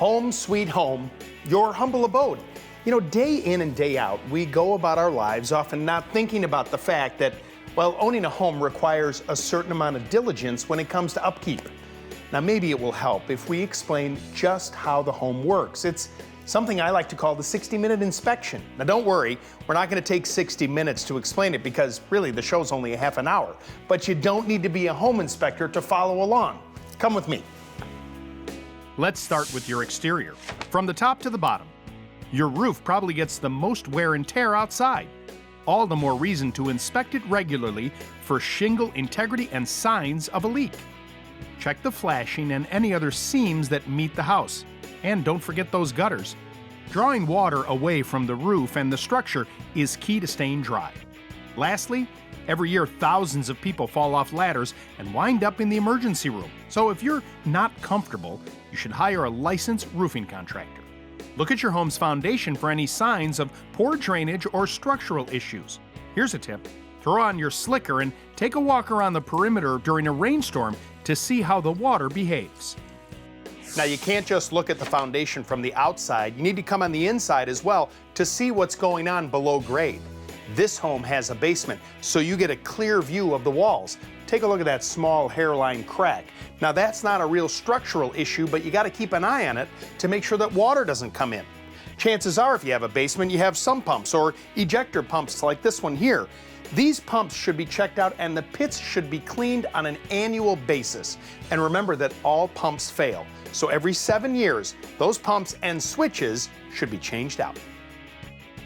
Home sweet home, your humble abode. You know, day in and day out, we go about our lives often not thinking about the fact that, well, owning a home requires a certain amount of diligence when it comes to upkeep. Now, maybe it will help if we explain just how the home works. It's something I like to call the 60-minute inspection. Now, don't worry, we're not going to take 60 minutes to explain it because really the show's only a half an hour. But you don't need to be a home inspector to follow along. Come with me. Let's start with your exterior, from the top to the bottom. Your roof probably gets the most wear and tear outside. All the more reason to inspect it regularly for shingle integrity and signs of a leak. Check the flashing and any other seams that meet the house. And don't forget those gutters. Drawing water away from the roof and the structure is key to staying dry. Lastly, every year thousands of people fall off ladders and wind up in the emergency room. So if you're not comfortable, you should hire a licensed roofing contractor. Look at your home's foundation for any signs of poor drainage or structural issues. Here's a tip. Throw on your slicker and take a walk around the perimeter during a rainstorm to see how the water behaves. Now, you can't just look at the foundation from the outside. You need to come on the inside as well to see what's going on below grade. This home has a basement, so you get a clear view of the walls. Take a look at that small hairline crack. Now, that's not a real structural issue, but you got to keep an eye on it to make sure that water doesn't come in. Chances are, if you have a basement, you have sump pumps or ejector pumps like this one here. These pumps should be checked out and the pits should be cleaned on an annual basis. And remember that all pumps fail. So every 7 years, those pumps and switches should be changed out.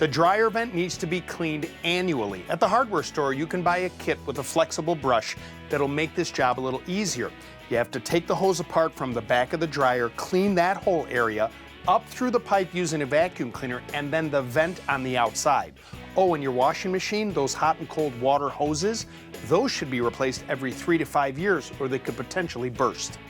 The dryer vent needs to be cleaned annually. At the hardware store, you can buy a kit with a flexible brush that'll make this job a little easier. You have to take the hose apart from the back of the dryer, clean that whole area, up through the pipe using a vacuum cleaner, and then the vent on the outside. Oh, and your washing machine, those hot and cold water hoses, those should be replaced every 3 to 5 years or they could potentially burst.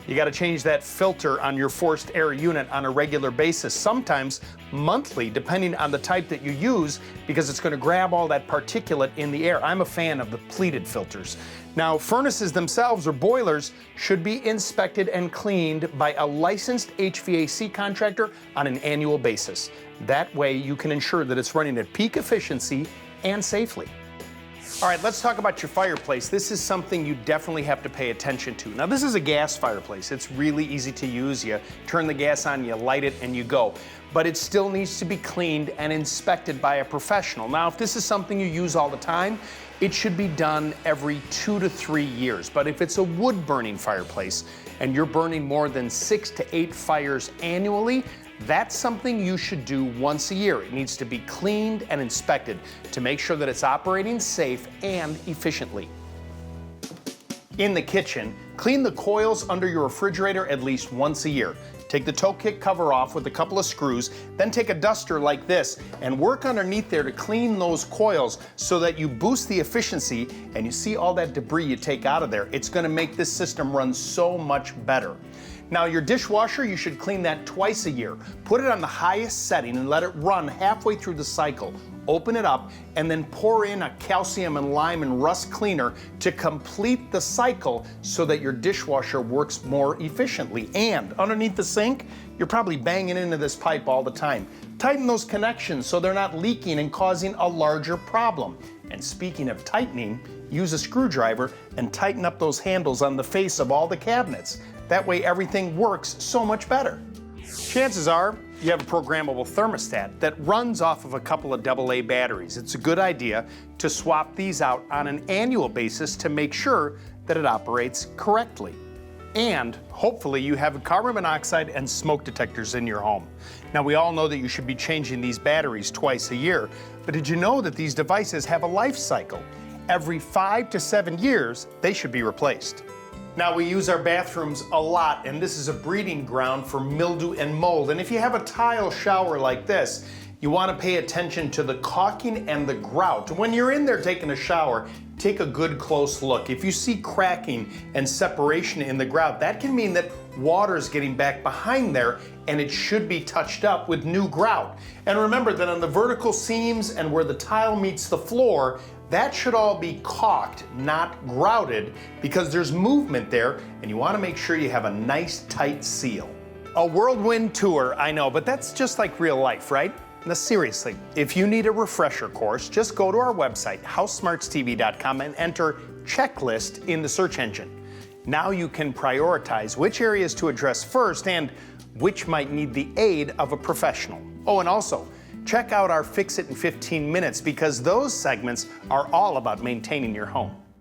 You got to change that filter on your forced air unit on a regular basis, sometimes monthly, depending on the type that you use, because it's going to grab all that particulate in the air. I'm a fan of the pleated filters. Now, furnaces themselves or boilers should be inspected and cleaned by a licensed HVAC contractor on an annual basis. That way you can ensure that it's running at peak efficiency and safely. All right, let's talk about your fireplace. This is something you definitely have to pay attention to. Now, this is a gas fireplace. It's really easy to use. You turn the gas on, you light it, and you go. But it still needs to be cleaned and inspected by a professional. Now, if this is something you use all the time, it should be done every 2 to 3 years. But if it's a wood-burning fireplace and you're burning more than 6 to 8 fires annually, that's something you should do once a year. It needs to be cleaned and inspected to make sure that it's operating safe and efficiently. In the kitchen, clean the coils under your refrigerator at least once a year. Take the toe kick cover off with a couple of screws, then take a duster like this and work underneath there to clean those coils so that you boost the efficiency and you see all that debris you take out of there. It's going to make this system run so much better. Now, your dishwasher, you should clean that twice a year. Put it on the highest setting and let it run halfway through the cycle. Open it up and then pour in a calcium and lime and rust cleaner to complete the cycle so that your dishwasher works more efficiently. And underneath the sink, you're probably banging into this pipe all the time. Tighten those connections so they're not leaking and causing a larger problem. And speaking of tightening, use a screwdriver and tighten up those handles on the face of all the cabinets. That way everything works so much better. Chances are you have a programmable thermostat that runs off of a couple of AA batteries. It's a good idea to swap these out on an annual basis to make sure that it operates correctly. And hopefully you have carbon monoxide and smoke detectors in your home. Now, we all know that you should be changing these batteries twice a year, but did you know that these devices have a life cycle? Every 5 to 7 years, they should be replaced. Now, we use our bathrooms a lot, and this is a breeding ground for mildew and mold. And if you have a tile shower like this, you want to pay attention to the caulking and the grout. When you're in there taking a shower, take a good close look. If you see cracking and separation in the grout, that can mean that water is getting back behind there and it should be touched up with new grout. And remember that on the vertical seams and where the tile meets the floor, that should all be caulked, not grouted, because there's movement there and you want to make sure you have a nice tight seal. A whirlwind tour, I know, but that's just like real life, right? Now seriously, if you need a refresher course, just go to our website, HouseSmartsTV.com, and enter checklist in the search engine. Now you can prioritize which areas to address first and which might need the aid of a professional. Oh, and also, check out our Fix It in 15 Minutes, because those segments are all about maintaining your home.